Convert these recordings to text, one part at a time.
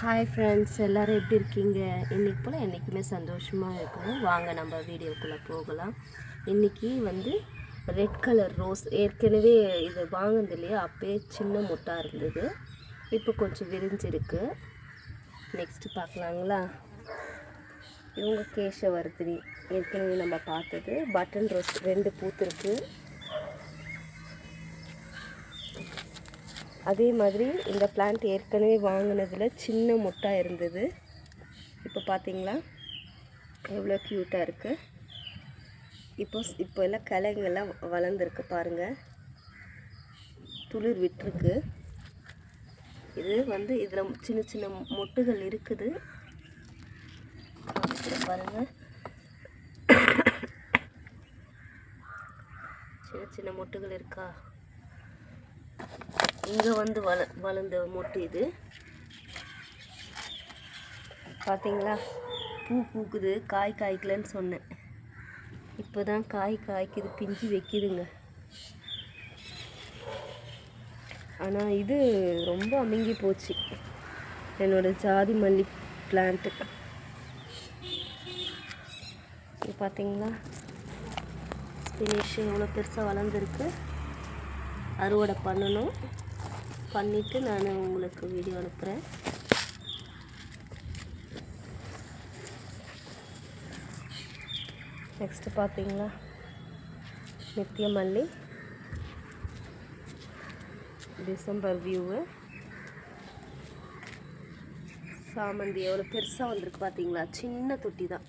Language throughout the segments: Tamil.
ஹாய் ஃப்ரெண்ட்ஸ், எல்லோரும் எப்படி இருக்கீங்க? இன்றைக்கி போல் என்றைக்குமே சந்தோஷமாக இருக்கணும். வாங்க நம்ம வீடியோக்குள்ளே போகலாம். இன்றைக்கி ரெட் கலர் ரோஸ் ஏற்கனவே இது வாங்கினது இல்லையா, அப்போயே சின்ன மொட்டாக இருந்தது. இப்போ கொஞ்சம் விரிஞ்சிருக்கு. நெக்ஸ்ட்டு பார்க்கலாங்களா? இவங்க கேசவர்தினி, ஏற்கனவே நம்ம பார்த்தது. Button rose 2 பூத்துருக்கு. அதே மாதிரி இந்த பிளான்ட் ஏற்கனவே வாங்கினதில் சின்ன மொட்டாக இருந்தது. இப்போ பார்த்தீங்களா எவ்வளோ க்யூட்டாக இருக்குது. இப்போ எல்லாம் கிளைங்கெல்லாம் வளர்ந்துருக்கு பாருங்கள், துளிர் விட்டுருக்கு. இது இதில் சின்ன சின்ன மொட்டுகள் இருக்குது பாருங்கள். சின்ன சின்ன மொட்டுகள் இருக்கா? இங்கே வளர்ந்த மொட்டு இது பார்த்தீங்களா? பூ பூக்குது, காய் காய்க்கலன்னு சொன்னேன். இப்போ தான் காய் காய்க்குது, பிஞ்சு வைக்கிதுங்க. ஆனால் இது ரொம்ப அமுங்கி போச்சு, என்னோடய ஜாதி மல்லி பிளான்ட்டு. இது பார்த்தீங்களா, ஸ்பினிஷ் எவ்வளோ பெருசாக வளர்ந்துருக்கு. அறுவடை பண்ணணும், பண்ணிவிட்டு நான் உங்களுக்கு வீடியோ அனுப்புகிறேன். நெக்ஸ்ட்டு பார்த்தீங்களா, நித்திய மல்லி டிசம்பர் வியூவு. சாமந்தி எவ்வளோ பெருசாக வந்திருக்கு பார்த்தீங்களா? சின்ன தொட்டி தான்,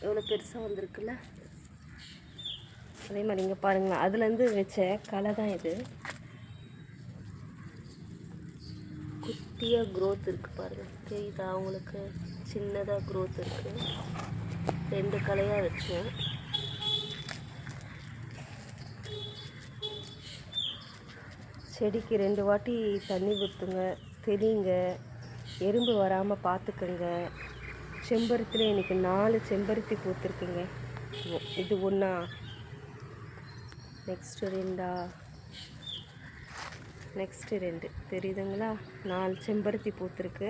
எவ்வளோ பெருசாக வந்திருக்குல்ல. அதே மாதிரி இங்கே பாருங்களேன், அதுலேருந்து வச்ச களை தான் இது. குட்டியாக க்ரோத் இருக்குது பாருங்கள், தெரியுதா அவங்களுக்கு? சின்னதாக க்ரோத் இருக்குது. 2 களையாக வச்சேன். செடிக்கு 2 வாட்டி தண்ணி ஊற்றுங்க, தெளிங்க, எறும்பு வராமல் பார்த்துக்குங்க. செம்பருத்தியில் இன்றைக்கி 4 செம்பருத்தி பூத்துருக்குங்க. இது ஒன்றா, நெக்ஸ்ட்டு 2, நெக்ஸ்ட்டு 2 தெரியுதுங்களா? 4 செம்பருத்தி பூத்துருக்கு.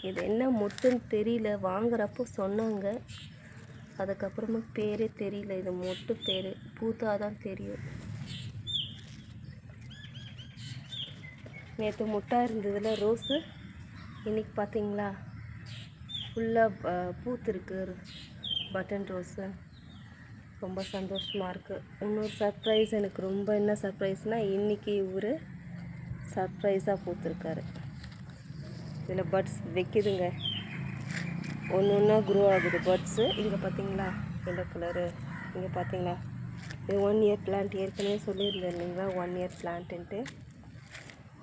இது என்ன மொட்டுன்னு தெரியல, வாங்குறப்போ சொன்னாங்க. அதுக்கப்புறமா பேரே தெரியல, இது மொட்டு பேர், பூத்தாதான் தெரியும். நேற்று மொட்டாக இருந்ததில் ரோஸு, இன்றைக்கி பார்த்தீங்களா ஃபுல்லாக பூத்துருக்கு பட்டன் ரோஸு. ரொம்ப சந்தோஷமாக இருக்குது. இன்னொரு சர்ப்ரைஸ் எனக்கு ரொம்ப என்ன சர்ப்ரைஸ்னால், இன்றைக்கி இவர் சர்ப்ரைஸாக பூத்துருக்காரு. இதில் பட்ஸ் வைக்குதுங்க, ஒன்று ஒன்றா க்ரோ ஆகுது பட்ஸு. இங்கே பார்த்தீங்களா எல்லோ கலரு, இங்கே பார்த்தீங்களா இது 1 இயர் பிளான்ட். ஏற்கனவே சொல்லியிருந்தேன் இல்லைங்களா 1 இயர் பிளான்ட்டுன்ட்டு.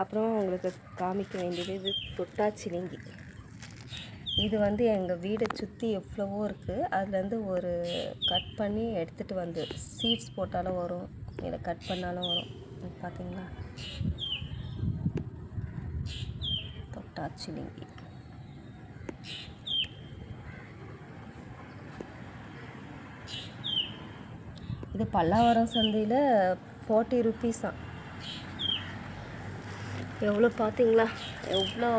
அப்புறம் உங்களுக்கு காமிக்க வேண்டியது இது தொட்டாச்சிலிங்கி. இது எங்கள் வீடை சுற்றி எவ்வளவோ இருக்குது. அதுலேருந்து ஒரு கட் பண்ணி எடுத்துகிட்டு சீட்ஸ் போட்டாலும் வரும், இல்லை கட் பண்ணாலும் வரும். பார்த்தீங்களா தொட்டாச்சிலிங்கி. இது பல்லாவரம் சந்தையில் 40 ருப்பீஸாம். எவ்வளோ பார்த்தீங்களா, எவ்வளோ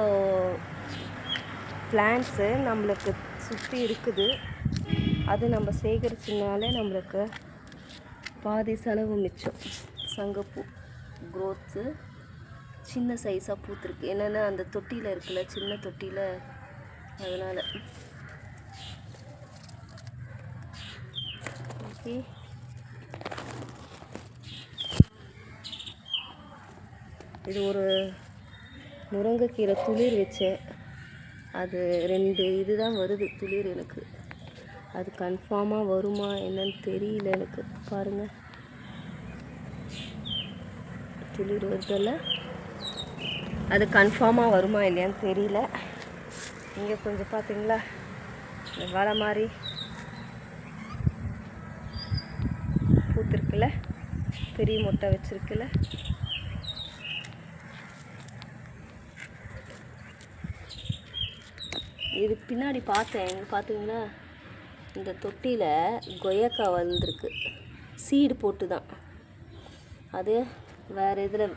பிளான்ட்ஸு நம்மளுக்கு சுற்றி இருக்குது. அது நம்ம சேகரிச்சனாலே நம்மளுக்கு பாதி செலவு மிச்சம். சங்கப்பூ க்ரோத்து சின்ன சைஸாக பூத்துருக்கு. என்னென்னா அந்த தொட்டியில் இருக்குல்ல, சின்ன தொட்டியில், அதனால். ஓகே, இது ஒரு முருங்கைக்கீரை துளிர் வச்சேன். அது 2 இதுதான் வருது துளிர். எனக்கு அது கன்ஃபார்மாக வருமா என்னன்னு தெரியல எனக்கு. பாருங்கள், துளிர் வருதில்ல, அது கன்ஃபார்மாக வருமா இல்லையான்னு தெரியல. இங்கே கொஞ்சம் பார்த்தீங்களா இந்த வாழை மாதிரி பூத்துருக்குல்ல, பெரிய மொட்டை வச்சுருக்குல்ல. இது பின்னாடி பார்த்தேன், பார்த்தீங்களா இந்த தொட்டியில் கொய்யாக்காய் வந்திருக்கு. சீடு போட்டு தான், அது வேறு இதில்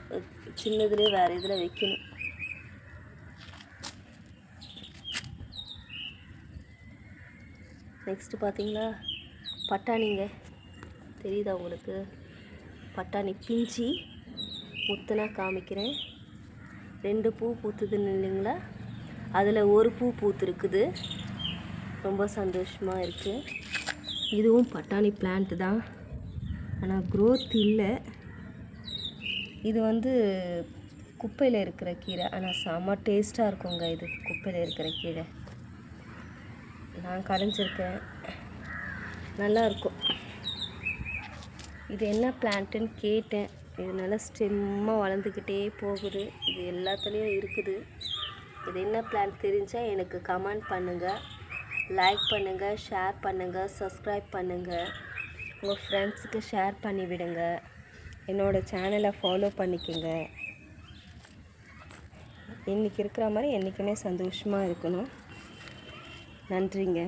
சின்னதுலேயே வேறு இதில் வைக்கணும். நெக்ஸ்ட்டு பார்த்தீங்களா பட்டாணிங்க, தெரியுதா உங்களுக்கு? பட்டாணி பிஞ்சி முத்துனா காமிக்கிறேன். 2 பூ பூத்துதுன்னு இல்லைங்களா, அதில் ஒரு பூ பூத்துருக்குது. ரொம்ப சந்தோஷமாக இருக்குது. இதுவும் பட்டாணி பிளான்ட் தான், ஆனால் க்ரோத் இல்லை. இது வந்து குப்பையில் இருக்கிற கீரை, ஆனால் செம்ம டேஸ்ட்டாக இருக்குங்க. இது குப்பையில் இருக்கிற கீரை நான் கடைஞ்சிருக்கேன், நல்லாயிருக்கும். இது என்ன பிளான்ட்டுன்னு கேட்டேன். இது நல்லா ஸ்டெம்மாக வளர்ந்துக்கிட்டே போகுது. இது எல்லாத்துலேயும் இருக்குது. இது என்ன பிளான்ட் தெரிஞ்சால் எனக்கு கமெண்ட் பண்ணுங்கள், லைக் பண்ணுங்கள், ஷேர் பண்ணுங்கள், சப்ஸ்கிரைப் பண்ணுங்கள். உங்கள் ஃப்ரெண்ட்ஸுக்கு ஷேர் பண்ணி விடுங்க. என்னோடய சேனலை ஃபாலோ பண்ணிக்கோங்க. இன்றைக்கி இருக்கிற மாதிரி என்றைக்குமே சந்தோஷமாக இருக்கணும். நன்றிங்க.